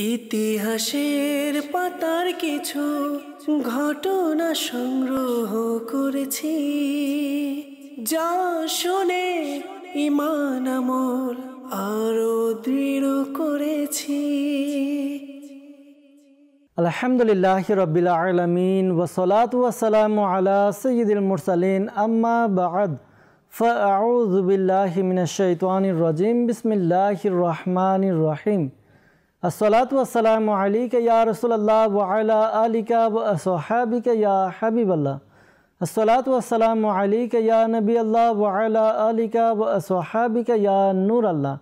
ইতিহাসের পাতার কিছু ঘটনা সংগ্রহ করেছি, যা শুনে ঈমান আমল আরো দৃঢ় করেছি। আলহামদুলিল্লাহি রাব্বিল আলামিন ওয়াসসালাতু ওয়াসসালামু আলা সাইয়্যিদিল মুরসালিন আম্মা বা'দ ফাআউযু বিল্লাহি মিনাশ শাইতানির রাজিম বিসমিল্লাহির রহমানির রহিম। আসসালাতু ওয়াসসালামু আলাইকা ইয়া রাসূলুল্লাহ ওয়া আলা আলিকা ওয়া আসহাবিকা ইয়া হাবিবাল্লাহ। আসসালাতু ওয়াসসালামু আলাইকা ইয়া নবিয়াল্লাহ ওয়া আলা আলিকা ওয়া আসহাবিকা ইয়া নূরাল্লাহ।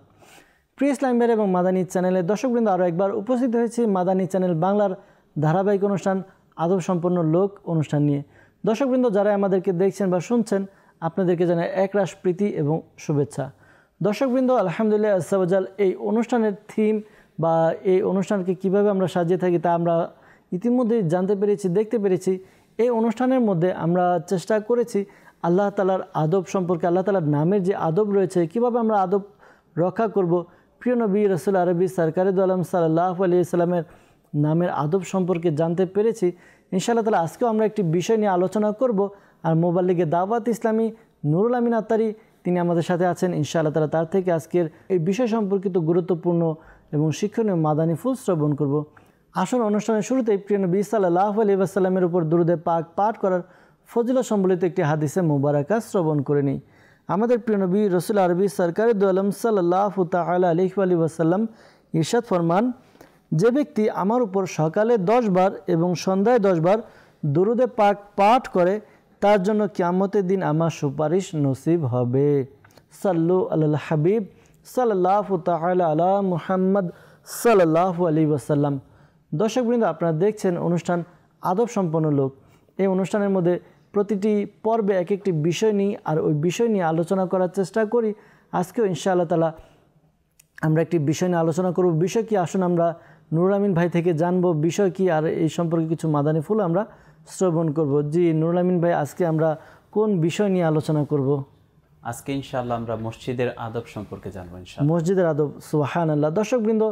প্রিয় ইসলাম ভাই এবং মাদানী চ্যানেলের দর্শকবৃন্দ, আরও একবার উপস্থিত হয়েছি মাদানী চ্যানেল বাংলার ধারাবাহিক অনুষ্ঠান আদব সম্পন্ন লোক অনুষ্ঠান নিয়ে। দর্শকবৃন্দ, যারা আমাদেরকে দেখছেন বা শুনছেন, আপনাদেরকে জানাই একরাশ প্রীতি এবং শুভেচ্ছা। দর্শকবৃন্দ, আলহামদুলিল্লাহ আজ্জাওয়াজাল, এই অনুষ্ঠানের থিম বা এই অনুষ্ঠানকে কিভাবে আমরা সাজিয়ে থাকি তা আমরা ইতিমধ্যেই জানতে পেরেছি, দেখতে পেরেছি। এই অনুষ্ঠানের মধ্যে আমরা চেষ্টা করেছি আল্লাহ তাআলার আদব সম্পর্কে, আল্লাহ তাআলার নামের যে আদব রয়েছে, কিভাবে আমরা আদব রক্ষা করব, প্রিয় নবী রাসূল আরবি সরকারে দু আলম সাল্লাল্লাহু আলাইহি ওয়াসাল্লামের নামের আদব সম্পর্কে জানতে পেরেছি। ইনশাআল্লাহ তাআলা আজকেও আমরা একটি বিষয় নিয়ে আলোচনা করব। আর মোবাল্লিগে দাওয়াত ইসলামী নুরুল আমিন আত্তারি তিনি আমাদের সাথে আছেন। ইনশাআল্লাহ তাআলা তার থেকে আজকের এই বিষয় সম্পর্কিত গুরুত্বপূর্ণ এবং শিক্ষণীয় মাদানী ফুল শ্রবণ করব। আসুন অনুষ্ঠানের শুরুতেই প্রিয় নবী সাল্লাল্লাহু আলাইহি ওয়াসাল্লামের উপর দুরূদে পাক পাঠ করার ফজিলত সম্বলিত একটি হাদিসে মুবারাকা শ্রবণ করে নিই। আমাদের প্রিয় নবী রাসূল আরবি সরকারে দু আলম সাল্লাল্লাহু তাআলা আলাইহি ওয়াসাল্লাম ইরশাদ ফরমান, যে ব্যক্তি আমার উপর সকালে 10 বার এবং সন্ধ্যায় 10 বার দুরূদে পাক পাঠ করে, তার জন্য কিয়ামতের দিন আমার সুপারিশ নসিব হবে। সাল্লু আলাল হাবিব সাল্লাল্লাহু তাআলা আলা মুহাম্মদ সাল্লাল্লাহু আলাইহি ওয়াসাল্লাম। দর্শকবৃন্দ, আপনারা দেখছেন অনুষ্ঠান আদব সম্পন্ন লোক। এই অনুষ্ঠানের মধ্যে প্রতিটি পর্বে এক একটি বিষয় নিই, আর ওই বিষয় নিয়ে আলোচনা করার চেষ্টা করি। আজকেও ইনশাআল্লাহ তাআলা আমরা একটি বিষয় নিয়ে আলোচনা করব। বিষয় কি, আসুন আমরা নুরুল আমিন ভাই থেকে জানবো বিষয় কি, আর এই সম্পর্কে কিছু মাদানী ফুল আমরা শ্রবণ করব। জি নুরুল আমিন ভাই, আজকে আমরা কোন বিষয় নিয়ে আলোচনা করব? আজকে ইনশাআল্লাহ আমরা মসজিদের আদব সম্পর্কে জানবো ইনশাআল্লাহ। মসজিদের আদব, সুবহানাল্লাহ। দর্শকবৃন্দ,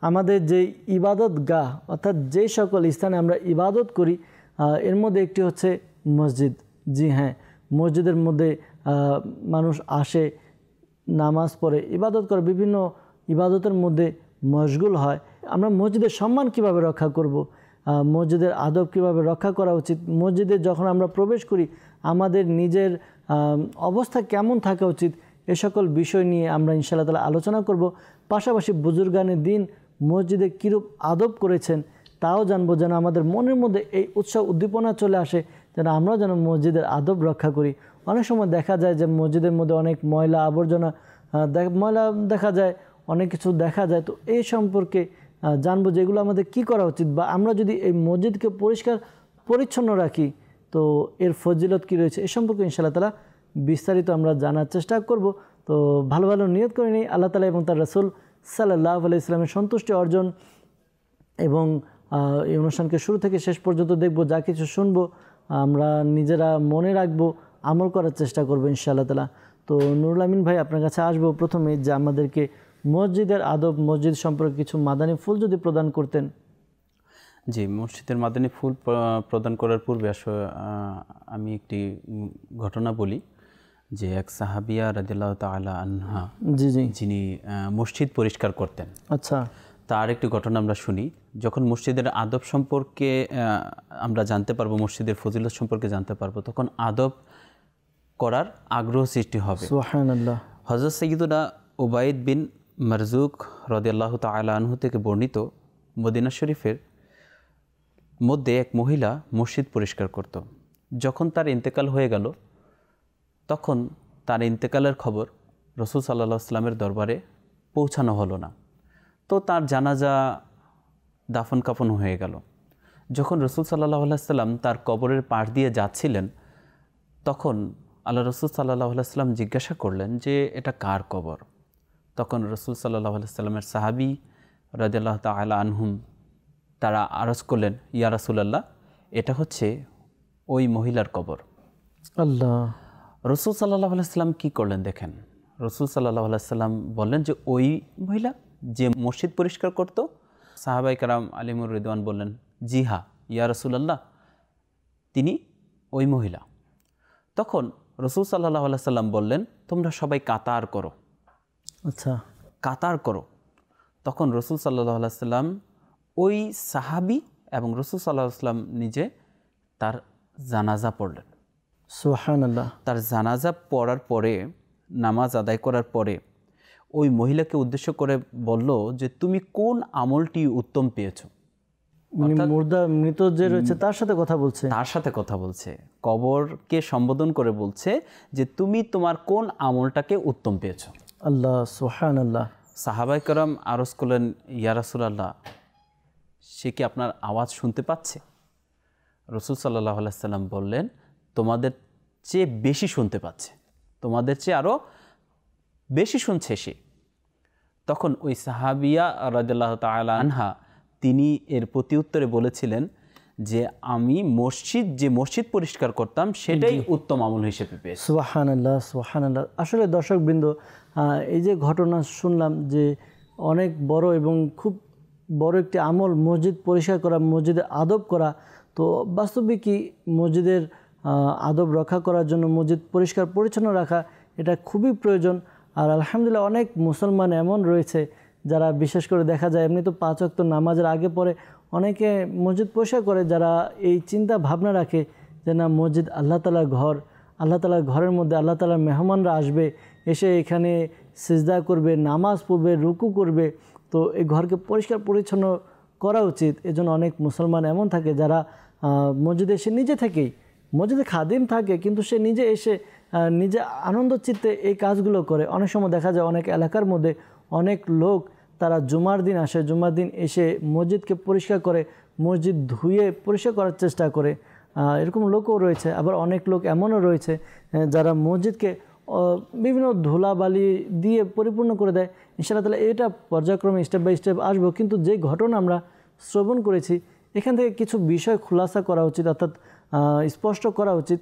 আমাদের যে ইবাদত গাহ, অর্থাৎ যেই সকল স্থানে আমরা ইবাদত করি, এর মধ্যে একটি হচ্ছে মসজিদ। জি হ্যাঁ, মসজিদের মধ্যে মানুষ আসে, নামাজ পড়ে, ইবাদত করে, বিভিন্ন ইবাদতের মধ্যে মশগুল হয়। আমরা মসজিদের সম্মান কিভাবে রক্ষা করব, মসজিদের আদব কিভাবে রক্ষা করা উচিত, মসজিদে যখন আমরা প্রবেশ করি আমাদের নিজের অবস্থা কেমন থাকা উচিত, এ সকল বিষয় নিয়ে আমরা ইনশাআল্লাহ তাআলা আলোচনা করব। পাশাপাশি বুজুর্গানে দিন মসজিদে কীরূপ আদব করেছেন তাও জানবো, যেন আমাদের মনের মধ্যে এই উৎসাহ উদ্দীপনা চলে আসে, যেন আমরা যেন মসজিদের আদব রক্ষা করি। অনেক সময় দেখা যায় যে মসজিদের মধ্যে অনেক ময়লা আবর্জনা দেখা যায়, অনেক কিছু দেখা যায়। তো এই সম্পর্কে জানবো যে এগুলো আমাদের কি করা উচিত, বা আমরা যদি এই মসজিদকে পরিষ্কার পরিচ্ছন্ন রাখি তো এর ফজিলত কী রয়েছে, এ সম্পর্কে ইনশাআল্লাহ তাআলা বিস্তারিত আমরা জানার চেষ্টা করব। তো ভালো ভালো নিয়ত করে নিই আল্লাহ তাআলা এবং তার রাসূল সাল্লাল্লাহু আলাইহি ওয়াসাল্লামের সন্তুষ্টি অর্জন, এবং এই অনুষ্ঠানকে শুরু থেকে শেষ পর্যন্ত দেখব। যা কিছু শুনবো আমরা নিজেরা মনে রাখবো, আমল করার চেষ্টা করবো ইনশাআল্লাহ তাআলা। তো নুরুল আমিন ভাই, আপনার কাছে আসবো প্রথমে, যে আমাদেরকে মসজিদের আদব, মসজিদ সম্পর্কে কিছু মাদানী ফুল যদি প্রদান করতেন। জি, মসজিদের মাদানী ফুল প্রদান করার পূর্বে আমি একটি ঘটনা বলি, যে এক সাহাবিয়া রাদিয়াল্লাহু তাআলা আনহা, যিনি মসজিদ পরিষ্কার করতেন। আচ্ছা, তার একটি ঘটনা আমরা শুনি। যখন মসজিদের আদব সম্পর্কে আমরা জানতে পারবো, মসজিদের ফজিলত সম্পর্কে জানতে পারবো, তখন আদব করার আগ্রহ সৃষ্টি হবে। সুবহানাল্লাহ। হযরত সাইয়্যিদুনা উবাইদ বিন মারজুক রাদিয়াল্লাহু তাআলা আনহু থেকে বর্ণিত, মদিনা শরীফের মধ্যে এক মহিলা মসজিদ পরিষ্কার করত। যখন তার ইন্তেকাল হয়ে গেল, তখন তার ইন্তেকালের খবর রাসূল সাল্লাল্লাহু আলাইহি ওয়াসাল্লামের দরবারে পৌঁছানো হলো না। তো তার জানাজা দাফন কাফন হয়ে গেল। যখন রাসূল সাল্লাল্লাহু আলাইহি ওয়াসাল্লাম তার কবরের পাশ দিয়ে যাচ্ছিলেন, তখন আল্লাহ রাসূল সাল্লাল্লাহু আলাইহি ওয়াসাল্লাম জিজ্ঞাসা করলেন যে এটা কার কবর? তখন রাসূল সাল্লাল্লাহু আলাইহি ওয়াসাল্লামের সাহাবী রাদিয়াল্লাহু তাআলা আনহুম তারা আরজ করলেন, ইয়া রাসূলুল্লাহ, এটা হচ্ছে ওই মহিলার কবর। আল্লাহ। রাসূল সাল্লাল্লাহু আলাইহি ওয়াসাল্লাম কী করলেন দেখেন। রাসূল সাল্লাল্লাহু আলাইহি ওয়াসাল্লাম বললেন যে ওই মহিলা যে মসজিদ পরিষ্কার করত, সাহাবাই কারাম আলিমুর রিদওয়ান বললেন, জি হা ইয়া রাসূলুল্লাহ, তিনি ওই মহিলা। তখন রাসূল সাল্লাল্লাহু আলাইহি সাল্লাম বললেন, তোমরা সবাই কাতার করো। আচ্ছা, কাতার করো। তখন রাসূল সাল্লাল্লাহু আলাইহি সাল্লাম ওই সাহাবী এবং রাসূল সাল্লাল্লাহু আলাইহি সাল্লাম নিজে তার জানাজা পড়লেন। সুবহানাল্লাহ। তার জানাজা পড়ার পরে, নামাজ আদায় করার পরে ওই মহিলাকে উদ্দেশ্য করে বলল যে তুমি কোন আমলটি উত্তম পেয়েছো। মৃত যে রয়েছে তার সাথে কথা বলছে, তার সাথে কথা বলছে, কবরকে সম্বোধন করে বলছে যে তুমি তোমার কোন আমলটাকে উত্তম পেয়েছো। আল্লাহ, সুবহানাল্লাহ। সাহাবায়ে কেরাম আরজ করলেন, ইয়া রাসূলুল্লাহ, সে কি আপনার আওয়াজ শুনতে পাচ্ছে? রাসূল সাল্লাল্লাহু আলাইহি সাল্লাম বললেন, তোমাদের চেয়ে বেশি শুনতে পাচ্ছে, তোমাদের চেয়ে আরও বেশি শুনছে সে। তখন ওই সাহাবিয়া রাদিয়াল্লাহু তাআলা আনহা তিনি এর প্রতি উত্তরে বলেছিলেন যে আমি মসজিদ পরিষ্কার করতাম সেটাই উত্তম আমল হিসেবে পেয়েছি। সুবহানাল্লাহ, সুবহানাল্লাহ। আসলে দর্শকবৃন্দ, এই যে ঘটনা শুনলাম যে অনেক বড় এবং খুব বড় একটি আমল, মসজিদ পরিষ্কার করা, মসজিদে আদব করা। তো বাস্তবিকই মসজিদের আদব রক্ষা করার জন্য মসজিদ পরিষ্কার পরিচ্ছন্ন রাখা এটা খুবই প্রয়োজন। আর আলহামদুলিল্লাহ অনেক মুসলমান এমন রয়েছে যারা বিশেষ করে দেখা যায় এমনি তো 5 ওয়াক্ত নামাজের আগে পরে অনেকে মসজিদ পরিষ্কার করে, যারা এই চিন্তা ভাবনা রাখে যে না, মসজিদ আল্লাহ তাআলার ঘর, আল্লাহ তাআলার ঘরের মধ্যে আল্লাহ তাআলার মেহমানরা আসবে, এসে এখানে সিজদা করবে, নামাজ পড়বে, রুকু করবে। তো এই ঘরকে পরিষ্কার পরিচ্ছন্ন করা উচিত। এজন্য অনেক মুসলমান এমন থাকে যারা মসজিদে এসে নিজে থেকেই, মসজিদে খাদিম থাকে কিন্তু সে নিজে এসে নিজে আনন্দ চিত্তে এই কাজগুলো করে। অনেক সময় দেখা যায় অনেক এলাকার মধ্যে অনেক লোক তারা জুমার দিন আসে, জুমার দিন এসে মসজিদকে পরিষ্কার করে, মসজিদ ধুয়ে পরিষ্কার করার চেষ্টা করে, এরকম লোকও রয়েছে। আবার অনেক লোক এমনও রয়েছে যারা মসজিদকে বিভিন্ন ধুলাবালি দিয়ে পরিপূর্ণ করে দেয়। ইনশাআল্লাহ তাআলা এটা পর্যায়ক্রমে স্টেপ বাই স্টেপ আসবো। কিন্তু যে ঘটনা আমরা শ্রবণ করেছি এখান থেকে কিছু বিষয় খুলাসা করা উচিত, অর্থাৎ স্পষ্ট করা উচিত।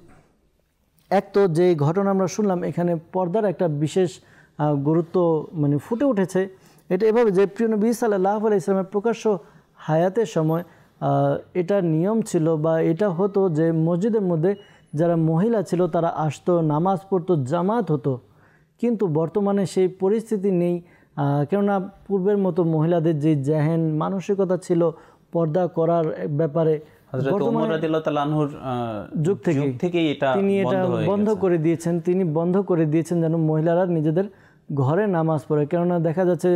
এক তো যে ঘটনা আমরা শুনলাম এখানে পর্দার একটা বিশেষ গুরুত্ব ফুটে উঠেছে। এটা এভাবে যে প্রিয় নবী সাল্লাল্লাহু আলাইহি ওয়াসাল্লামের প্রকাশ্য হায়াতের সময় এটা নিয়ম ছিল বা এটা হতো যে মসজিদের মধ্যে যারা মহিলা ছিল তারা আসতো, নামাজ পড়তো, জামাত হতো। কিন্তু বর্তমানে সেই পরিস্থিতি নেই, কেননা পূর্বের মতো মহিলাদের যে জেহেন মানসিকতা ছিল পর্দা করার ব্যাপারে যুগ থেকে তিনি এটা বন্ধ করে দিয়েছেন। তিনি বন্ধ করে দিয়েছেন যেন মহিলারা নিজেদের ঘরে নামাজ পড়ে। কেননা দেখা যাচ্ছে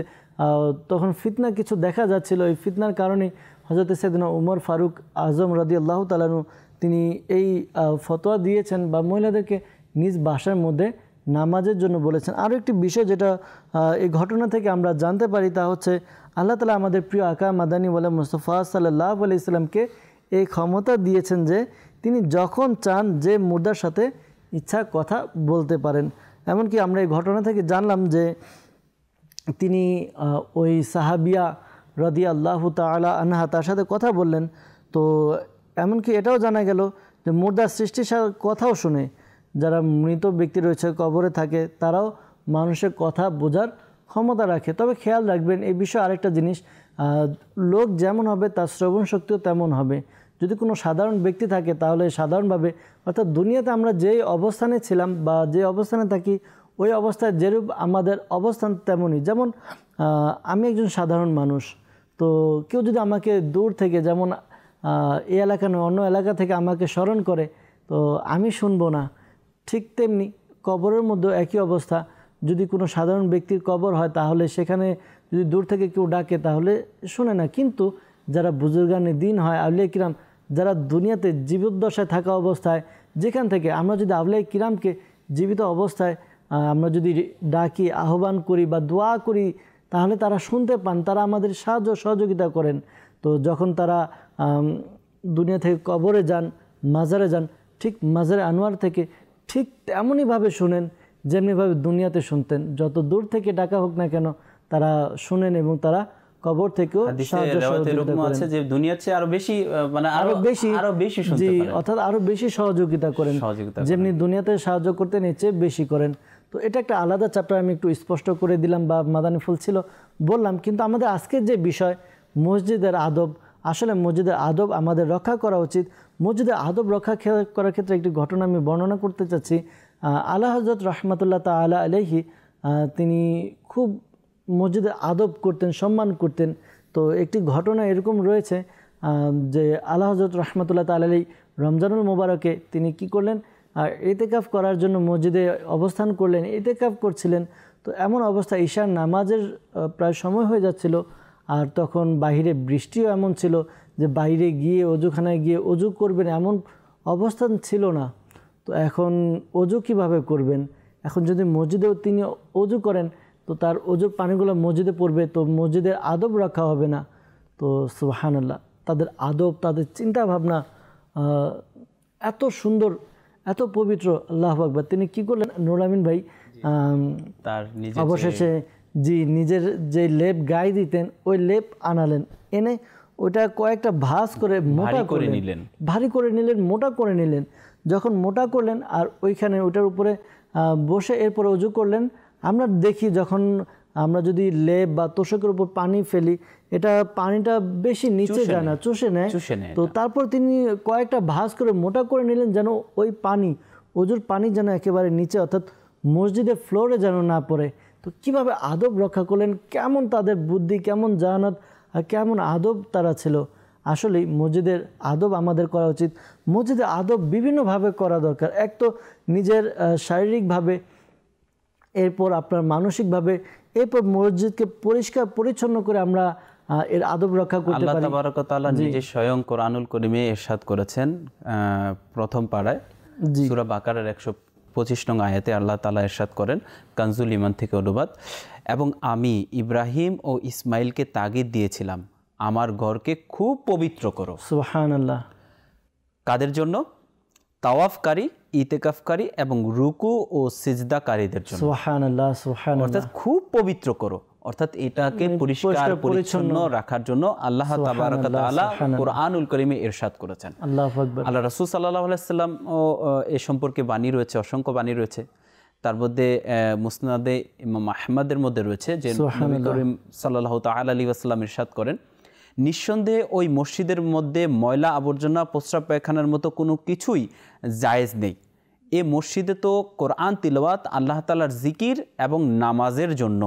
তখন ফিতনা কিছু দেখা যাচ্ছিল, এই ফিতনার কারণে হযরত সাইয়েদনা উমর ফারুক আজম রাদিয়াল্লাহু তাআলা আনহু তিনি এই ফতোয়া দিয়েছেন বা মহিলাদেরকে নিজ বাসার মধ্যে নামাজের জন্য বলেছেন। আরও একটি বিষয় যেটা এই ঘটনা থেকে আমরা জানতে পারি তা হচ্ছে আল্লাহ তাআলা আমাদের প্রিয় আকা মাদানী ওয়ালা মুস্তাফা সাল্লাল্লাহু আলাইহি সাল্লামকে এই ক্ষমতা দিয়েছেন যে তিনি যখন চান যে মুর্দার সাথে ইচ্ছা কথা বলতে পারেন। এমনকি আমরা এই ঘটনা থেকে জানলাম যে তিনি ওই সাহাবিয়া রাদিয়াল্লাহু তাআলা আনহা তার সাথে কথা বললেন। তো এমনকি এটাও জানা গেল যে মুর্দার সৃষ্টির কথাও শুনে যারা মৃত ব্যক্তি রয়েছে কবরে থাকে তারাও মানুষের কথা বোঝার ক্ষমতা রাখে। তবে খেয়াল রাখবেন এই বিষয়ে আরেকটা জিনিস, লোক যেমন হবে তার শ্রবণ শক্তিও তেমন হবে। যদি কোনো সাধারণ ব্যক্তি থাকে তাহলে সাধারণভাবে, অর্থাৎ দুনিয়াতে আমরা যেই অবস্থানে ছিলাম বা যে অবস্থানে থাকি ওই অবস্থায় যেরূপ আমাদের অবস্থান তেমনই। যেমন আমি একজন সাধারণ মানুষ, তো কেউ যদি আমাকে দূর থেকে, যেমন এই এলাকা নয় অন্য এলাকা থেকে আমাকে স্মরণ করে তো আমি শুনবো না। ঠিক তেমনি কবরের মধ্যেও একই অবস্থা। যদি কোনো সাধারণ ব্যক্তির কবর হয় তাহলে সেখানে যদি দূর থেকে কেউ ডাকে তাহলে শুনে না। কিন্তু যারা বুজুর্গানে দিন হয়, আউলিয়া কিরাম, যারা দুনিয়াতে জীবদ্দশায় থাকা অবস্থায় যেখান থেকে আমরা যদি আউলিয়া কিরামকে জীবিত অবস্থায় আমরা যদি ডাকি, আহ্বান করি বা দোয়া করি তাহলে তারা শুনতে পান, তারা আমাদের সাহায্য সহযোগিতা করেন। তো যখন তারা দুনিয়া থেকে কবরে যান, মাজারে যান, ঠিক মাজারে আনোয়ার থেকে ঠিক তেমনইভাবে শুনেন যেমনিভাবে দুনিয়াতে শুনতেন। যত দূর থেকে ডাকা হোক না কেন তারা শুনেন এবং তারা কবর থেকেও সাহায্য সহযোগিতা করেন। যে দুনিয়ার চেয়ে আরো বেশি আরো বেশি শুনতে পারেন, অর্থাৎ আরো বেশি সহযোগিতা করেন, যেমনি দুনিয়াতে সাহায্য করতেন এর চেয়ে বেশি করেন। তো এটা একটা আলাদা চ্যাপ্টার, আমি একটু স্পষ্ট করে দিলাম বা মাদানী ফুল ছিল বললাম। কিন্তু আমাদের আজকের যে বিষয় মসজিদের আদব, আসলে মসজিদের আদব আমাদের রক্ষা করা উচিত। মসজিদের আদব রক্ষা করার ক্ষেত্রে একটি ঘটনা আমি বর্ণনা করতে চাচ্ছি। আলা হযরত রাহমাতুল্লাহ তাআলা আলাইহি তিনি খুব মসজিদের আদব করতেন, সম্মান করতেন। তো একটি ঘটনা এরকম রয়েছে যে আলা হযরত রাহমাতুল্লাহ তাআলা আলাইহি রমজানুল মোবারকে তিনি কি করলেন, ইতিকাফ করার জন্য মসজিদে অবস্থান করলেন, ইতিকাফ করছিলেন। তো এমন অবস্থা ঈশার নামাজের প্রায় সময় হয়ে যাচ্ছিল, আর তখন বাইরে বৃষ্টিও এমন ছিল যে বাইরে গিয়ে অজুখানায় গিয়ে অজু করবেন এমন অবস্থান ছিল না। তো এখন অজু কিভাবে করবেন? এখন যদি মসজিদেও তিনি অজু করেন তো তার অজুর পানিগুলো মসজিদে পড়বে, তো মসজিদের আদব রক্ষা হবে না। তো সুবহানাল্লাহ, তাদের আদব, তাদের চিন্তা ভাবনা এত সুন্দর, এত পবিত্র। আল্লাহু আকবার। তিনি কি করলেন নুরুল আমিন ভাই, তার অবশেষে নিজের যে লেপ গায়ে দিতেন ওই লেপ আনালেন, এনে ওটা কয়েকটা ভাঁজ করে মোটা করে নিলেন, ভারী করে নিলেন, মোটা করে নিলেন। যখন মোটা করলেন আর ওইখানে ওইটার উপরে বসে এরপরে অজু করলেন। আমরা দেখি যখন আমরা যদি লেপ বা তোষকের উপর পানি ফেলি, এটা পানিটা বেশি নিচে যায় না, চুষে নেয়। তো তারপর তিনি কয়েকটা ভাঁজ করে মোটা করে নিলেন যেন ওই পানি, অজুর পানি যেন একেবারে নিচে অর্থাৎ মসজিদের ফ্লোরে যেন না পড়ে। তো কিভাবে আদব রক্ষা করলেন, কেমন তাদের বুদ্ধি, কেমন জানাত আর কেমন আদব তারা ছিল। আসলেই মসজিদের আদব আমাদের করা উচিত। মসজিদের আদব বিভিন্নভাবে করা দরকার। এক তো নিজের শারীরিকভাবে, এরপর আপনার মানসিকভাবে, এরপর মসজিদকে পরিষ্কার পরিচ্ছন্ন করে আমরা এর আদব রক্ষা করতে পারি। আল্লাহ তাবারক ওয়া তাআলা নিজে স্বয়ং কোরআনুল কারীমে ইরশাদ করেছেন প্রথম পারায় সূরা বাকারার 125 নং আয়াতে আল্লাহ তাআলা ইরশাদ করেন, কানজুল ঈমান থেকে অনুবাদ, এবং আমি ইব্রাহিম ও ইসমাইলকে তাগিদ দিয়েছিলাম আমার ঘরকে খুব পবিত্র করো। সুবহানাল্লাহ। কাদের জন্য? তাওয়াফকারী, ইতিকাফকারী এবং রুকু ও সিজদাকারীদের জন্য। সুবহানাল্লাহ, সুবহানাল্লাহ। অর্থাৎ খুব পবিত্র করো, অর্থাৎ এটাকে পরিষ্কার পরিচ্ছন্ন রাখার জন্য আল্লাহ তাবারক ওয়া তাআলা কোরআনুল কারীমে ইরশাদ করেছেন। আল্লাহু আকবার। আল্লাহ রাসূল সাল্লাল্লাহু আলাইহি ওয়াসাল্লাম এ সম্পর্কে বাণী রয়েছে, অসংখ্য বাণী রয়েছে। তার মধ্যে মুসনাদে ইমাম আহমদের মধ্যে রয়েছে যে নবী করিম সাল্লাল্লাহু তাআলা আলাইহি ওয়াসাল্লাম ইরশাদ করেন, নিঃসন্দেহে ওই মসজিদের মধ্যে ময়লা আবর্জনা, প্রস্রাব পায়খানার মতো কোনো কিছুই জায়েজ নেই। এ মসজিদে তো কোরআন তিলাওয়াত, আল্লাহ তাআলার জিকির এবং নামাজের জন্য।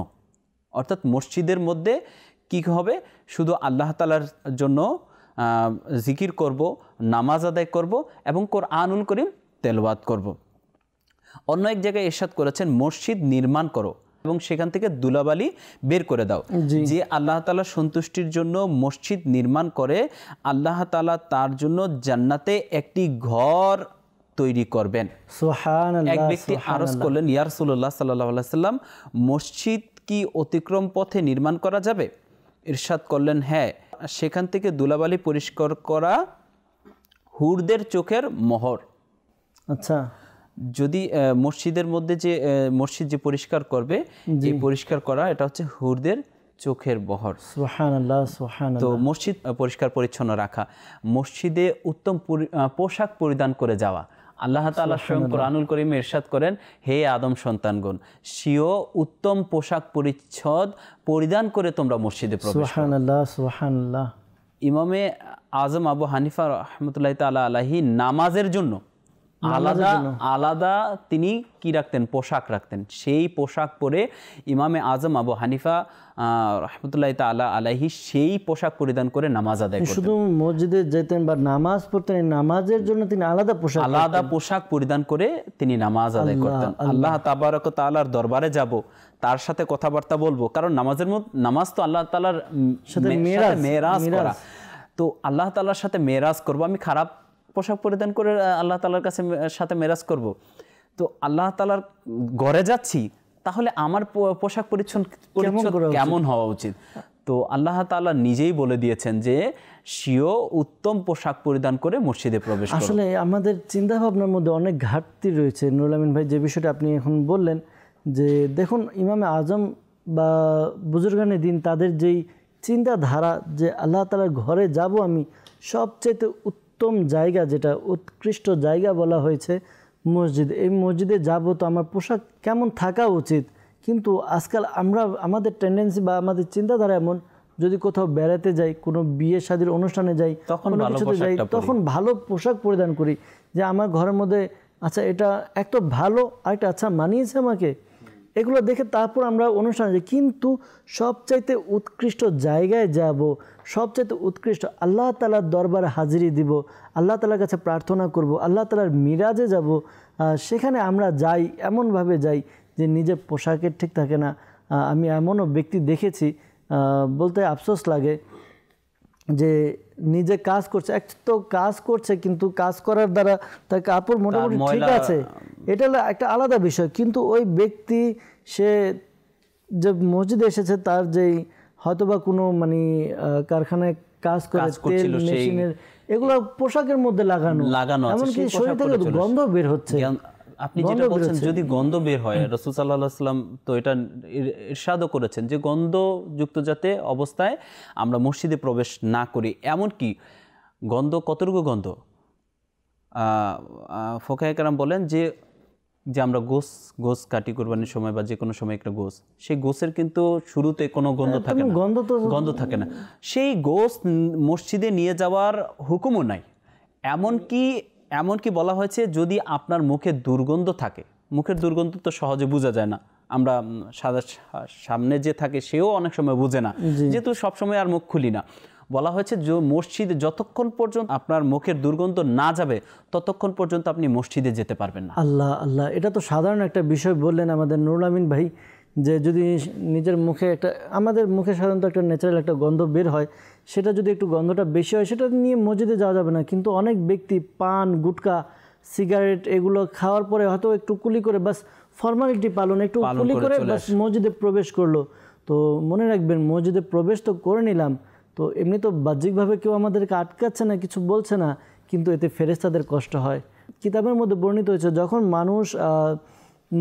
অর্থাৎ মসজিদের মধ্যে কি হবে? শুধু আল্লাহ তাআলার জন্য জিকির করব, নামাজ আদায় করব এবং কোরআনুল কারীম তেলাওয়াত করব। অন্য এক জায়গায় ইরশাদ করেছেন, মসজিদ নির্মাণ করো এবং সেখান থেকে ধুলাবালি বের করে দাও। যে আল্লাহ তাআলার সন্তুষ্টির জন্য মসজিদ নির্মাণ করে, আল্লাহ তাআলা তার জন্য জান্নাতে একটি ঘর তৈরি করবেন। সুবহানাল্লাহ। এক ব্যক্তি আরজ করলেন, ইয়া রাসূলুল্লাহ সাল্লাল্লাহু আলাইহি ওয়াসাল্লাম, মসজিদ কি অতিক্রম পথে নির্মাণ করা যাবে? ইরশাদ করলেন, হ্যাঁ, সেখান থেকে ধুলাবালি পরিষ্কার করা হুরদের চোখের মোহর। আচ্ছা, যদি মসজিদের মধ্যে যে মসজিদ যে পরিষ্কার করবে, এই পরিষ্কার করা এটা হচ্ছে হুরদের চোখের বহর। সুবহানাল্লাহ, সুবহানাল্লাহ। তো মসজিদ পরিষ্কার পরিচ্ছন্ন রাখা, মসজিদে উত্তম পোশাক পরিধান করে যাওয়া। আল্লাহ তাআলা স্বয়ং কোরআনুল কারীমে ইরশাদ করেন, হে আদম সন্তানগণ, স্বীয় উত্তম পোশাক পরিচ্ছদ পরিধান করে তোমরা মসজিদে প্রবেশ করো। সুবহানাল্লাহ, সুবহানাল্লাহ। ইমামে আজম আবু হানিফা রাহমাতুল্লাহি তাআলা আলাইহি নামাজের জন্য আলাদা তিনি কি রাখতেন? পোশাক রাখতেন। সেই পোশাক পরে ইমামে আজম আবু হানিফা রাহমাতুল্লাহি তাআলা আলাইহি সেই পোশাক পরিধান করে নামাজ আদায় করতেন। শুধু মসজিদে যেতেন বা নামাজ পড়তেন, নামাজের জন্য তিনি আলাদা পোশাক পরিধান করে তিনি নামাজ আদায় করতেন। আল্লাহ তাবারক ওয়া তাআলার দরবারে যাব, তার সাথে কথাবার্তা বলবো, কারণ নামাজ তো আল্লাহ তাআলার সাথে মেরাজ করা। তো আল্লাহ তাআলার সাথে মেরাজ করব, আমি খারাপ পোশাক পরিধান করে আল্লাহ তাআলার কাছে সাথে মেরাজ করব? তো আল্লাহ তাআলার ঘরে যাচ্ছি, তাহলে আমার পোশাক পরিচ্ছদ কেমন হওয়া উচিত? তো আল্লাহ তাআলা নিজেই বলে দিয়েছেন যে স্বীয় উত্তম পোশাক পরিধান করে মসজিদে প্রবেশ করো। আসলে আমাদের চিন্তা ভাবনার মধ্যে অনেক ঘাটতি রয়েছে নুরুল আমিন ভাই, যে বিষয়টা আপনি এখন বললেন, যে দেখুন ইমামে আজম বা বুজুর্গানে দিন তাদের যেই চিন্তাধারা যে আল্লাহ তাআলার ঘরে যাব আমি, সবচেয়ে উত্তম জায়গা, যেটা উৎকৃষ্ট জায়গা বলা হয়েছে মসজিদ। এই মসজিদে যাব তো আমার পোশাক কেমন থাকা উচিত? কিন্তু আজকাল আমাদের টেন্ডেন্সি বা আমাদের চিন্তাধারা এমন, যদি কোথাও বেড়াতে যাই, কোনো বিয়ে শাদীর অনুষ্ঠানে যাই, তখন কোনো ভালো কিছুতে যাই, পোশাকটা পরি। তখন ভালো পোশাক পরিধান করি, যে আমার ঘরের মধ্যে আচ্ছা এটা একটা ভালো, আরেকটা আচ্ছা মানিয়েছে আমাকে, এগুলো দেখে তারপর আমরা অনুষ্ঠানে যাই। কিন্তু সবচাইতে উৎকৃষ্ট জায়গায় যাব, সবচাইতে উৎকৃষ্ট আল্লাহ তাআলার দরবারে হাজিরি দিব, আল্লাহ তাআলার কাছে প্রার্থনা করব, আল্লাহ তাআলার মিরাজে যাব, সেখানে আমরা যাই, এমনভাবে যাই যে নিজের পোশাকের ঠিক থাকে না। আমি এমনও ব্যক্তি দেখেছি, বলতে আফসোস লাগে, যে নিজে কাজ করছে, এক তো কাজ করছে কিন্তু কাজ করার দ্বারা তার কাপড় মোটামুটি ঠিক আছে, এটা হলো একটা আলাদা বিষয়। কিন্তু ওই ব্যক্তি সে যে মসজিদে এসেছে, তার যেই হয়তোবা কোনো মানে কারখানায় কাজ করে তেল মেশিনের এগুলো পোশাকের মধ্যে লাগানো, এমনকি শরীর থেকে গন্ধ বের হচ্ছে। আপনি যেটা বলছেন, যদি গন্ধ বের হয়, রাসূল সাল্লাল্লাহু আলাইহি ওয়াসাল্লাম তো এটা ইরশাদও করেছেন যে গন্ধযুক্ত যাতে অবস্থায় আমরা মসজিদে প্রবেশ না করি। এমনকি গন্ধ কতটুকু গন্ধ, ফোকায়ে কেরাম বলেন যে আমরা গোস কাটি কুরবানির সময় বা যে কোনো সময় একটা গোস, সেই গোসের কিন্তু শুরুতে কোনো গন্ধ থাকে না, গন্ধ থাকে না। সেই গোস মসজিদে নিয়ে যাওয়ার হুকুমও নাই। এমনকি বলা হয়েছে যদি আপনার মুখে দুর্গন্ধ থাকে, মুখের দুর্গন্ধ তো সহজে বোঝা যায় না, আমরা সামনে যে থাকে সেও অনেক সময় বুঝে না, যেহেতু সবসময় আর মুখ খুলি না। বলা হয়েছে যে মসজিদে যতক্ষণ পর্যন্ত আপনার মুখের দুর্গন্ধ না যাবে ততক্ষণ পর্যন্ত আপনি মসজিদে যেতে পারবেন না। আল্লাহ আল্লাহ, এটা তো সাধারণ একটা বিষয় বললেন আমাদের নুরুল আমিন ভাই, যে যদি নিজের মুখে একটা, আমাদের মুখে সাধারণত একটা ন্যাচারাল একটা গন্ধ বের হয়, সেটা যদি একটু গন্ধটা বেশি হয় সেটা নিয়ে মসজিদে যাওয়া যাবে না। কিন্তু অনেক ব্যক্তি পান, গুটকা, সিগারেট এগুলো খাওয়ার পরে হয়তো একটু কুলি করে বাস ফর্মালিটি পালন একটু কুলি করে বাস মসজিদে প্রবেশ করলো। তো মনে রাখবেন, মসজিদে প্রবেশ তো করে নিলাম, তো এমনি তো বাহ্যিকভাবে কেউ আমাদেরকে আটকাচ্ছে না, কিছু বলছে না, কিন্তু এতে ফেরেশতাদের কষ্ট হয়। কিতাবের মধ্যে বর্ণিত হয়েছে, যখন মানুষ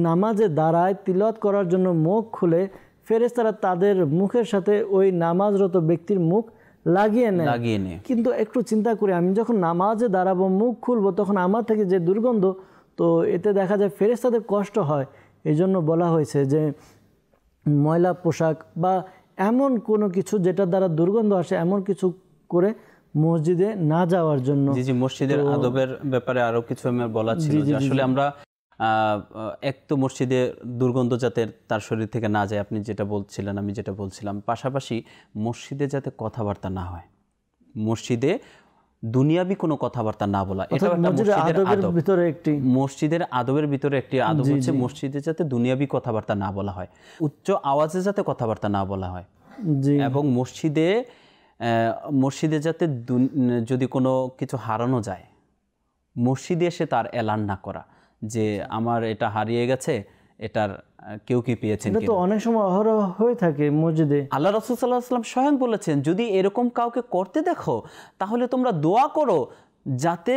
নামাজে দাঁড়ায় তিলাওয়াত করার জন্য মুখ খুলে, ফেরেশতারা তাদের মুখের সাথে ওই নামাজরত ব্যক্তির মুখ লাগিয়ে নেয়। কিন্তু একটু চিন্তা করি, আমি যখন নামাজে দাঁড়াবো, মুখ খুলবো, তখন আমার থেকে যে দুর্গন্ধ, তো এতে দেখা যায় ফেরেশতাদের কষ্ট হয়। এই জন্য বলা হয়েছে যে ময়লা পোশাক বা এমন কোনো কিছু যেটা দ্বারা দুর্গন্ধ আসে, এমন কিছু করে মসজিদে না যাওয়ার জন্য। জি, মসজিদের আদবের ব্যাপারে আরো কিছু আমার বলা ছিল, যে আসলে আমরা এক তো মসজিদে দুর্গন্ধ যাতে তার শরীর থেকে না যায়, আপনি যেটা বলছিলেন, আমি যেটা বলছিলাম, পাশাপাশি মসজিদে যাতে কথাবার্তা না হয়, মসজিদে দুনিয়াবি কোনো কথাবার্তা না বলা, এটা একটা মসজিদের আদবের ভিতরে একটি আদব হচ্ছে মসজিদে যাতে দুনিয়াবি কথাবার্তা না বলা হয়, উচ্চ আওয়াজে যাতে কথাবার্তা না বলা হয়, এবং মসজিদে যাতে যদি কোনো কিছু হারানো যায়, মসজিদে এসে তার এলান না করা যে আমার এটা হারিয়ে গেছে, এটার কেউ কি পেয়েছেন। এটা তো অনেক সময় অহরহ হয়ে থাকে মসজিদে। আল্লাহ রাসূল সাল্লাল্লাহু আলাইহি ওয়াসাল্লাম স্বয়ং বলেছেন, যদি এরকম কাউকে করতে দেখো তাহলে তোমরা দোয়া করো যাতে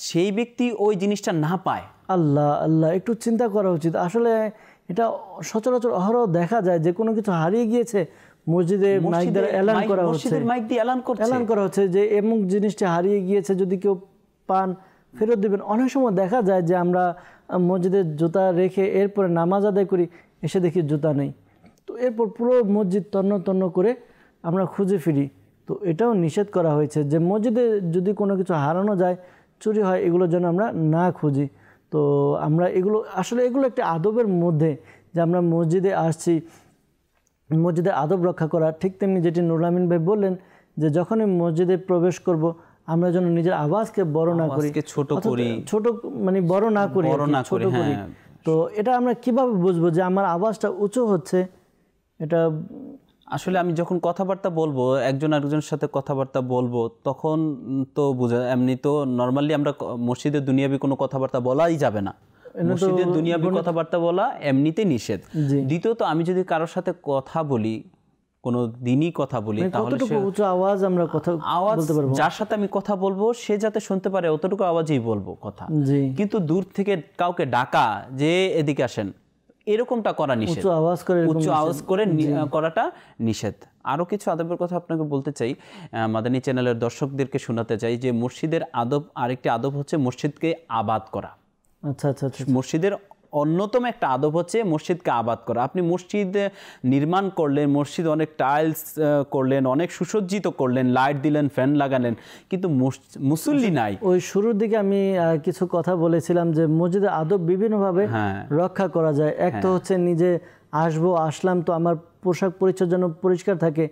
সেই ব্যক্তি ওই জিনিসটা না পায়। আল্লাহ আল্লাহ, একটু চিন্তা করা উচিত। আসলে এটা সচরাচর অহরহ দেখা যায় যে কোনো কিছু হারিয়ে গিয়েছে, মসজিদে মাইক দ্বারা এলান করা হচ্ছে, মাইক দিয়ে এলান করা হচ্ছে যে এমন জিনিসটা হারিয়ে গিয়েছে, যদি কেউ পান ফেরত দিবেন। অনেক সময় দেখা যায় যে আমরা মসজিদে জুতা রেখে এরপরে নামাজ আদায় করি, এসে দেখি জুতা নেই, তো এরপর পুরো মসজিদ তন্ন তন্ন করে আমরা খুঁজে ফিরি। তো এটাও নিষেধ করা হয়েছে যে মসজিদে যদি কোনো কিছু হারানো যায়, চুরি হয়, এগুলো যেন আমরা না খুঁজি। তো আমরা এগুলো একটা আদবের মধ্যে, যে আমরা মসজিদে আসছি, মসজিদে আদব রক্ষা করা। ঠিক তেমনি যেটি নুরুল আমিন ভাই বললেন, যে যখনই মসজিদে প্রবেশ করব আমরা যেন নিজের আওয়াজকে বড় না করি, ছোট মানে বড় না করি। তো এটা আমরা কিভাবে বুঝবো যে আমার আওয়াজটা উঁচু হচ্ছে? এটা আসলে আমি যখন কথাবার্তা বলবো, একজন আরেকজনের সাথে কথাবার্তা বলবো, তখন তো বোঝা, এমনি তো নর্মালি আমরা মসজিদে দুনিয়াবি কোনো কথাবার্তা বলাই যাবে না, মসজিদে দুনিয়াবি কথাবার্তা বলা এমনিতে নিষেধ। দ্বিতীয়ত আমি যদি কারোর সাথে কথা বলি, কোনো দিনই কথা বলি, তাহলে আওয়াজ আমরা কথা বলতে পারবো, যার সাথে আমি কথা বলবো সে যাতে শুনতে পারে অতটুকু আওয়াজেই বলবো কথা। কিন্তু দূর থেকে কাউকে ডাকা যে এদিকে আসেন, এরকমটা করা নিষেধ, উচ্চ আওয়াজ করে করাটা নিষেধ। আরও কিছু আদবের কথা আপনাকে বলতে চাই, মাদানী চ্যানেলের দর্শকদেরকে শোনাতে চাই, যে মসজিদের আদব, আরেকটি আদব হচ্ছে মসজিদকে আবাদ করা। আচ্ছা। মসজিদের অন্যতম একটা আদব হচ্ছে মসজিদকে আবাদ করা। আপনি মসজিদ নির্মাণ করলেন, মসজিদ অনেক টাইলস করলেন, অনেক সুসজ্জিত করলেন, লাইট দিলেন, ফ্যান লাগালেন, কিন্তু মুসল্লি নাই। ওই শুরুর দিকে আমি কিছু কথা বলেছিলাম যে মসজিদের আদব বিভিন্নভাবে রক্ষা করা যায়। এক তো হচ্ছে নিজে আসলাম তো আমার পোশাক পরিচ্ছদ যেন পরিষ্কার থাকে।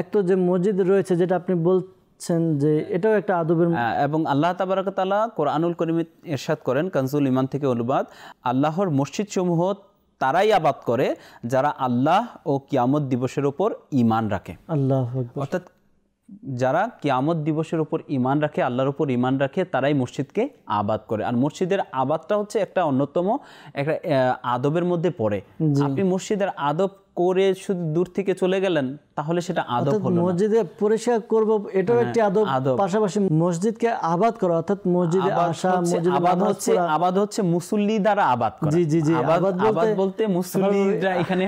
এক তো যে মসজিদ রয়েছে যেটা আপনি বলছেন যে এটাও একটা আদবের। এবং আল্লাহ তাবারক ওয়া তাআলা কোরআনুল কারীমে ইরশাদ করেন, কানজুল ঈমান থেকে অনুবাদ, আল্লাহর মসজিদ সমূহ তারাই আবাদ করে যারা আল্লাহ ও কিয়ামত দিবসের উপর ঈমান রাখে। আল্লাহু আকবার। অর্থাৎ যারা কিয়ামত দিবসের উপর ঈমান রাখে, আল্লাহর উপর ঈমান রাখে, তারাই মসজিদকে আবাদ করে। আর মসজিদের আবাদটা হচ্ছে একটা অন্যতম একটা আদবের মধ্যে পড়ে। আপনি মসজিদের আদব করে শুধু দূর থেকে চলে গেলেন তাহলে সেটা আদব হলো না। মসজিদে পরিষ্কার করব এটাও একটি আদব। পাশাপাশি মসজিদকে আবাদ করা, অর্থাৎ মসজিদে আসা, মসজিদে আবাদ হচ্ছে মুসল্লি দ্বারা আবাদ করা। জি জি জি, আবাদ বলতে মুসল্লিরা, এখানে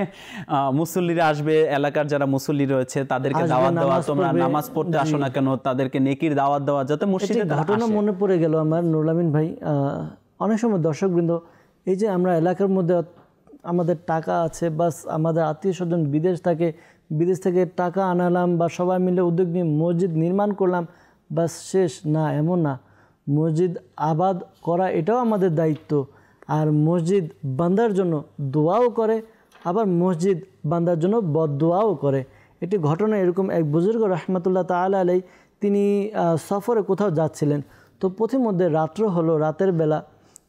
মুসল্লিরা আসবে, এলাকার যারা মুসল্লি রয়েছে তাদেরকে দাওয়াত দেওয়া, তোমরা নামাজ পড়তে আসো না কেন, তাদেরকে নেকির দাওয়াত দেওয়া, যাতে মসজিদে ঘটনা মনে পড়ে গেল আমার নুরুল আমিন ভাই। অনেক সময় দর্শকবৃন্দ, এই যে আমরা এলাকার মধ্যে আমাদের টাকা আছে, বাস আমাদের আত্মীয় স্বজন বিদেশ থেকে টাকা আনালাম বা সবাই মিলে উদ্যোগ নিয়ে মসজিদ নির্মাণ করলাম, বাস শেষ না, এমন না। মসজিদ আবাদ করা এটাও আমাদের দায়িত্ব। আর মসজিদ বান্দার জন্য দোয়াও করে, আবার মসজিদ বান্দার জন্য বদদোয়াও করে। একটি ঘটনা এরকম, এক বুজুর্গ রহমতুল্লাহ তাআলা আলাইহি তিনি সফরে কোথাও যাচ্ছিলেন, তো পথিমধ্যে রাত্র হলো, রাতের বেলা।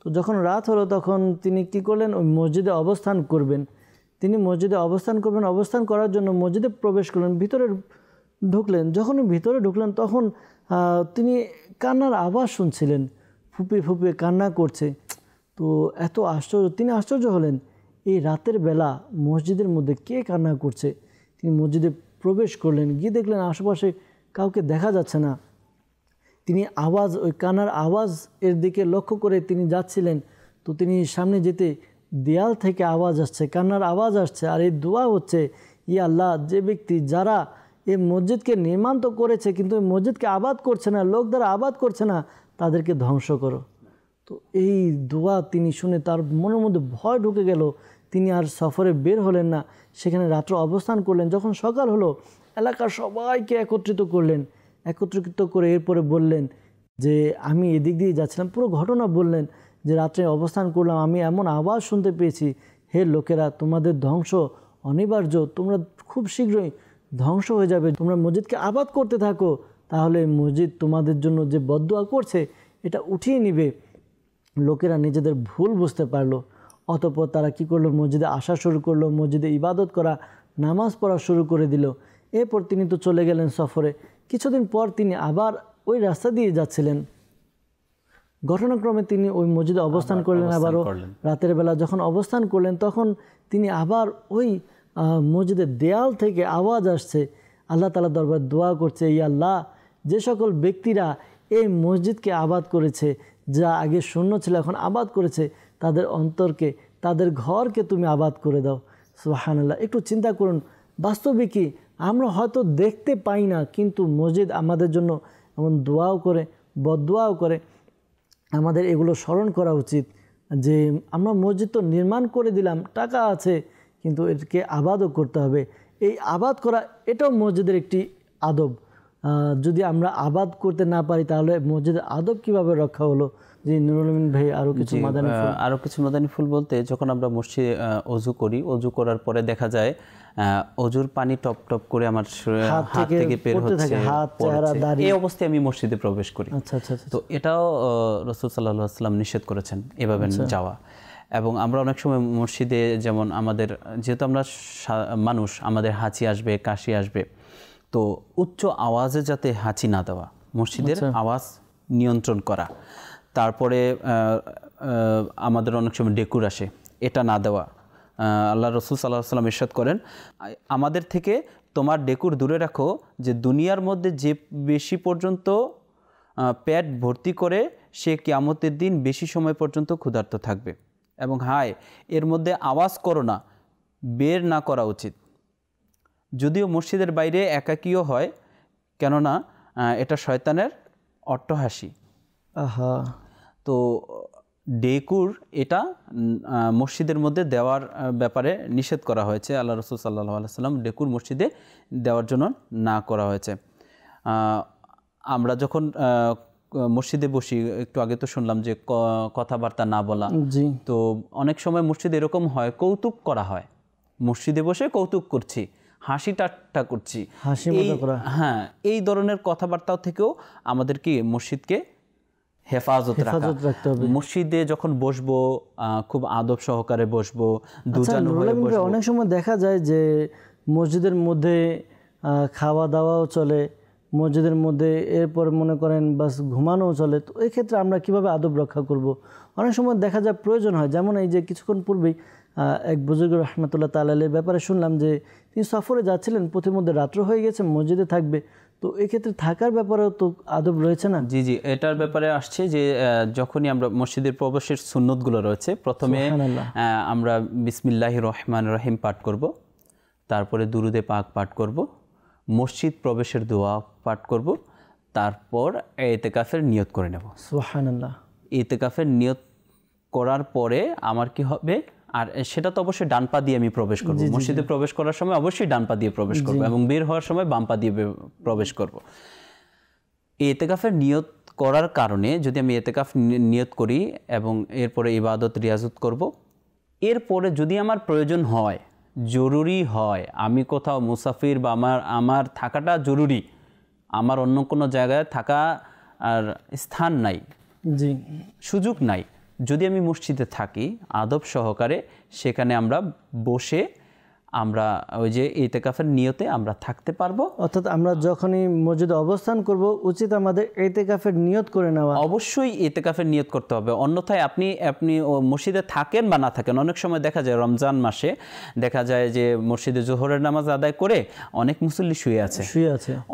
তো যখন রাত হলো তখন তিনি কি করলেন, ওই মসজিদে অবস্থান করবেন। তিনি মসজিদে অবস্থান করবেন, অবস্থান করার জন্য মসজিদে প্রবেশ করলেন, ভিতরে ঢুকলেন। যখন ভিতরে ঢুকলেন তখন তিনি কান্নার আওয়াজ শুনছিলেন, ফুপিয়ে ফুপিয়ে কান্না করছে। তো এত আশ্চর্য, তিনি আশ্চর্য হলেন, এই রাতের বেলা মসজিদের মধ্যে কে কান্না করছে। তিনি মসজিদে প্রবেশ করলেন, গিয়ে দেখলেন আশেপাশে কাউকে দেখা যাচ্ছে না। তিনি ওই কান্নার আওয়াজ এর দিকে লক্ষ্য করে তিনি যাচ্ছিলেন। তো তিনি সামনে যেতে দেয়াল থেকে আওয়াজ আসছে, কান্নার আওয়াজ আসছে, আর এই দোয়া হচ্ছে, ইয়া আল্লাহ, যে ব্যক্তি যারা এই মসজিদকে নির্মাণ তো করেছে কিন্তু এই মসজিদকে আবাদ করছে না, লোক দ্বারা আবাদ করছে না, তাদেরকে ধ্বংস করো। তো এই দোয়া তিনি শুনে তার মনের মধ্যে ভয় ঢুকে গেল। তিনি আর সফরে বের হলেন না, সেখানে রাত্র অবস্থান করলেন। যখন সকাল হলো এলাকার সবাইকে একত্রিত করে এরপরে বললেন যে আমি এদিক দিয়ে যাচ্ছিলাম, পুরো ঘটনা বললেন যে রাত্রে অবস্থান করলাম, আমি এমন আওয়াজ শুনতে পেয়েছি, হে লোকেরা, তোমাদের ধ্বংস অনিবার্য, তোমরা খুব শীঘ্রই ধ্বংস হয়ে যাবে। তোমরা মসজিদকে আবাদ করতে থাকো, তাহলে মসজিদ তোমাদের জন্য যে বদদোয়া করছে এটা উঠিয়ে নিবে। লোকেরা নিজেদের ভুল বুঝতে পারলো, অতঃপর তারা কি করলো, মসজিদে আসা শুরু করলো, মসজিদে ইবাদত করা, নামাজ পড়া শুরু করে দিল। এরপর তিনি তো চলে গেলেন সফরে। কিছুদিন পর তিনি আবার ওই রাস্তা দিয়ে যাচ্ছিলেন, ঘটনাক্রমে তিনি ওই মসজিদে অবস্থান করলেন। আবারও রাতের বেলা যখন অবস্থান করলেন তখন তিনি আবার ওই মসজিদের দেয়াল থেকে আওয়াজ আসছে, আল্লাহ তাআলা দরবার দোয়া করছে, ইয়া আল্লাহ, যে সকল ব্যক্তিরা এই মসজিদকে আবাদ করেছে, যা আগে শূন্য ছিল এখন আবাদ করেছে, তাদের অন্তরকে, তাদের ঘরকে তুমি আবাদ করে দাও। সুবহানাল্লাহ। একটু চিন্তা করুন, বাস্তবে কি আমরা হয়তো দেখতে পাই না, কিন্তু মসজিদ আমাদের জন্য এমন দোয়াও করে, বদদোয়াও করে। আমাদের এগুলো স্মরণ করা উচিত যে আমরা মসজিদ তো নির্মাণ করে দিলাম, টাকা আছে, কিন্তু এটাকে আবাদও করতে হবে। এই আবাদ করা এটাও মসজিদের একটি আদব। যদি আমরা আবাদ করতে না পারি তাহলে মসজিদের আদব কিভাবে রক্ষা হলো? জি নুরুল আমিন ভাই, আরও কিছু মাদানী ফুল বলতে, যখন আমরা মসজিদে অজু করি, অজু করার পরে দেখা যায় অজুর পানি টপ টপ করে আমার হাত থেকে বের হচ্ছে, এই অবস্থায় আমি মসজিদে প্রবেশ করি। তো এটাও রাসূল সাল্লাল্লাহু আলাইহি ওয়াসাল্লাম নিষেধ করেছেন এভাবে যাওয়া। এবং আমরা অনেক সময় মসজিদে, যেমন আমাদের যেহেতু আমরা মানুষ, আমাদের হাঁচি আসবে, কাশি আসবে, তো উচ্চ আওয়াজে যাতে হাঁচি না দেওয়া, মসজিদের আওয়াজ নিয়ন্ত্রণ করা। তারপরে আমাদের অনেক সময় ডেকুর আসে, এটা না দেওয়া। আল্লাহ রসুল সাল্লাল্লাহু আলাইহি ওয়াসাল্লাম ইরশাদ করেন, আমাদের থেকে তোমার ডেকুর দূরে রাখো, যে দুনিয়ার মধ্যে যে বেশি পর্যন্ত পেট ভর্তি করে সে কিয়ামতের দিন বেশি সময় পর্যন্ত ক্ষুধার্ত থাকবে। এবং হায়, এর মধ্যে আওয়াজ করো না, বের না করা উচিত। যদিও মসজিদের বাইরে একাকীও হয়, কেননা এটা শয়তানের অট্টহাসি। আহা। তো ডেকুর এটা মসজিদের মধ্যে দেওয়ার ব্যাপারে নিষেধ করা হয়েছে। আল্লাহ রসুল সাল্লাল্লাহু আলাইহি ওয়াসাল্লাম ডেকুর মসজিদে দেওয়ার জন্য না করা হয়েছে। আমরা যখন মসজিদে বসি, একটু আগে তো শুনলাম যে কথাবার্তা না বলা, তো অনেক সময় মসজিদে এরকম হয় কৌতুক করা হয়, মসজিদে বসে কৌতুক করছি, হাসি ঠাট্টা করছি, হ্যাঁ, এই ধরনের কথাবার্তা থেকেও আমাদের কি মসজিদকে হেফাজত রাখতে হবে। মসজিদে যখন বসবো খুব আদব সহকারে বসবো, দুজন হয়ে বসবো। অনেক সময় দেখা যায় যে মসজিদের মধ্যে খাওয়া দাওয়াও চলে, মসজিদের মধ্যে এরপর মনে করেন বাস ঘুমানোও চলে। তো এই ক্ষেত্রে আমরা কিভাবে আদব রক্ষা করব? অনেক সময় দেখা যায় প্রয়োজন হয়, যেমন এই যে কিছুক্ষণ পূর্বেই এক বুজুর্গ রহমতুল্লাহ তাআলার ব্যাপারে শুনলাম যে তিনি সফরে যাচ্ছিলেন, পথিমধ্যে রাত্র হয়ে গেছে, মসজিদে থাকবে, তো এই ক্ষেত্রে থাকার ব্যাপারেও তো আদব রয়েছে না? জি জি, এটার ব্যাপারে আসছে যে যখনই আমরা মসজিদের প্রবেশের সুন্নতগুলো রয়েছে, প্রথমে আমরা বিসমিল্লাহির রহমানির রহিম পাঠ করব, তারপরে দুরুদে পাক পাঠ করব, মসজিদ প্রবেশের দোয়া পাঠ করব, তারপর ইতিকাফের নিয়ত করে নেব। সুবহানাল্লাহ। ইতিকাফের নিয়ত করার পরে আমার কি হবে, আর সেটা তো অবশ্যই ডান পা দিয়ে আমি প্রবেশ করব, মসজিদে প্রবেশ করার সময় অবশ্যই ডান পা দিয়ে প্রবেশ করব এবং বের হওয়ার সময় বাম পা দিয়ে প্রবেশ করব। ইতিকাফের নিয়ত করার কারণে যদি আমি ইতিকাফ নিয়ত করি এবং এরপরে ইবাদত রিয়াজত করব, এরপরে যদি আমার প্রয়োজন হয়, জরুরি হয়, আমি কোথাও মুসাফির বা আমার থাকাটা জরুরি, আমার অন্য কোনো জায়গায় থাকা আর স্থান নাই, সুযোগ নাই, যদি আমি মসজিদে থাকি আদব সহকারে, সেখানে আমরা বসে আমরা ওই যে ইতিকাফের নিয়তে আমরা থাকতে পারবো। অর্থাৎ আমরা যখনই মসজিদে অবস্থান করব উচিত আমাদের ইতিকাফের নিয়ত করে নেওয়া। অবশ্যই ইতিকাফের নিয়ত করতে হবে, অন্যথায় আপনি মসজিদে থাকেন বা না থাকেন, অনেক সময় দেখা যায় রমজান মাসে দেখা যায় যে মসজিদে জোহরের নামাজ আদায় করে অনেক মুসল্লি শুয়ে আছে।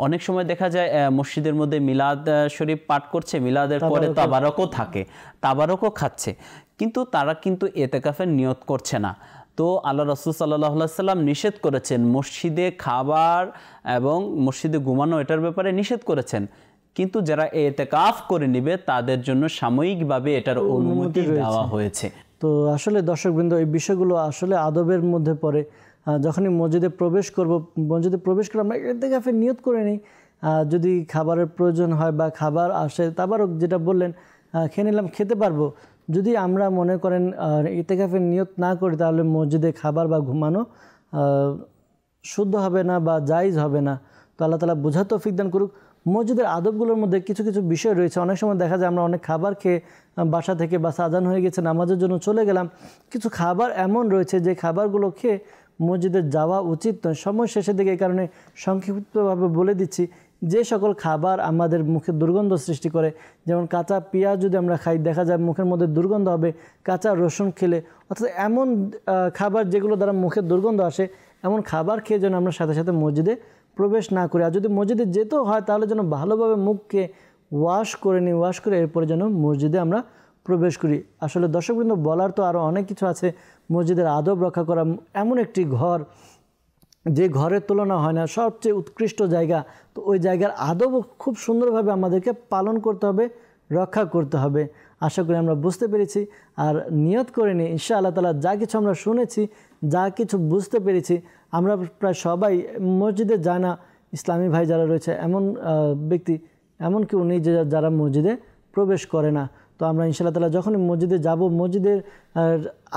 অনেক সময় দেখা যায় মসজিদের মধ্যে মিলাদ শরীফ পাঠ করছে, মিলাদের পরে তাবারকও থাকে, তাবারকও খাচ্ছে, কিন্তু তারা কিন্তু ইতিকাফের নিয়ত করছে না। তো আল্লাহ রাসূল সাল্লাল্লাহু আলাইহি ওয়াসাল্লাম নিষেধ করেছেন মসজিদে খাবার এবং মসজিদে ঘুমানো, এটার ব্যাপারে নিষেধ করেছেন, কিন্তু যারা ইতিকাফ করে নেবে তাদের জন্য সাময়িকভাবে এটার অনুমতি দেওয়া হয়েছে। তো আসলে দর্শকবৃন্দ, এই বিষয়গুলো আসলে আদবের মধ্যে পড়ে। যখনই মসজিদে প্রবেশ করব, মসজিদে প্রবেশ করে আমরা ইতিকাফের নিয়ত করে নিই, যদি খাবারের প্রয়োজন হয় বা খাবার আসে, তাবারক যেটা বললেন খেয়ে নিলাম, খেতে পারবো। যদি আমরা মনে করেন ইতিকাফের নিয়ত না করি, তাহলে মসজিদে খাবার বা ঘুমানো শুদ্ধ হবে না বা জায়েজ হবে না। তো আল্লাহ তাআলা বোঝার তৌফিক দান করুক। মসজিদের আদবগুলোর মধ্যে কিছু কিছু বিষয় রয়েছে। অনেক সময় দেখা যায় আমরা অনেক খাবার খেয়ে বাসা থেকে বা আজান হয়ে গেছে নামাজের জন্য চলে গেলাম, কিছু খাবার এমন রয়েছে যে খাবারগুলো খেয়ে মসজিদে যাওয়া উচিত নয়। সময় শেষের দিকে এই কারণে সংক্ষিপ্তভাবে বলে দিচ্ছি, যে সকল খাবার আমাদের মুখে দুর্গন্ধ সৃষ্টি করে, যেমন কাঁচা পেঁয়াজ যদি আমরা খাই, দেখা যায় মুখের মধ্যে দুর্গন্ধ হবে। কাঁচা রসুন খেলে, অর্থাৎ এমন খাবার যেগুলো দ্বারা মুখে দুর্গন্ধ আসে, এমন খাবার খেয়ে যেন আমরা সাথে সাথে মসজিদে প্রবেশ না করি। আর যদি মসজিদে যেতেও হয় তাহলে যেন ভালোভাবে মুখকে ওয়াশ করে নিই, ওয়াশ করে এরপরে যেন মসজিদে আমরা প্রবেশ করি। আসলে দর্শকবৃন্দ, বলার তো আরও অনেক কিছু আছে। মসজিদের আদব রক্ষা করা এমন একটি ঘর, যে ঘরের তুলনা হয় না, সবচেয়ে উৎকৃষ্ট জায়গা। তো ওই জায়গার আদব খুব সুন্দরভাবে আমাদেরকে পালন করতে হবে, রক্ষা করতে হবে। আশা করি আমরা বুঝতে পেরেছি। আর নিয়ত করে নিই ইনশাআল্লাহ তাআলা, যা কিছু আমরা শুনেছি, যা কিছু বুঝতে পেরেছি, আমরা প্রায় সবাই মসজিদে যায় না। ইসলামী ভাই যারা রয়েছে, এমন ব্যক্তি এমনকি উনি যারা মসজিদে প্রবেশ করে না। তো আমরা ইনশাআল্লাহ তাআলা যখনই মসজিদে যাব, মসজিদের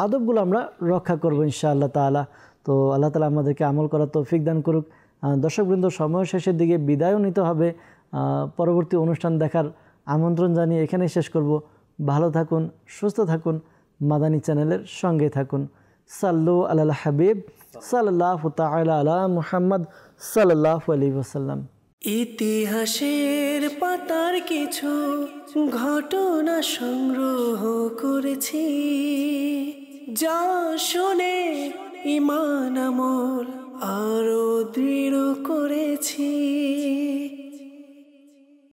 আদবগুলো আমরা রক্ষা করব ইনশাআল্লাহ তাআলা। তো আল্লাহ তাআলা আমাদেরকে আমল করার তৌফিক দান করুক। দর্শকবৃন্দ, সময় শেষের দিকে বিদায়ও নিতে হবে। পরবর্তী অনুষ্ঠান দেখার আমন্ত্রণ জানিয়ে এখানেই শেষ করব। ভালো থাকুন, সুস্থ থাকুন, মাদানী চ্যানেলের সঙ্গে থাকুন। সাল্লু আলাল হাবিব সাল্লাল্লাহু তাআলা আলা মুহাম্মদ সাল্লাল্লাহু আলাইহি ওয়াসাল্লাম। ইতিহাসের পাতার কিছু ঘটনা সংগ্রহ করেছি, যা শুনে ঈমান আমল আরো দৃঢ় করেছি।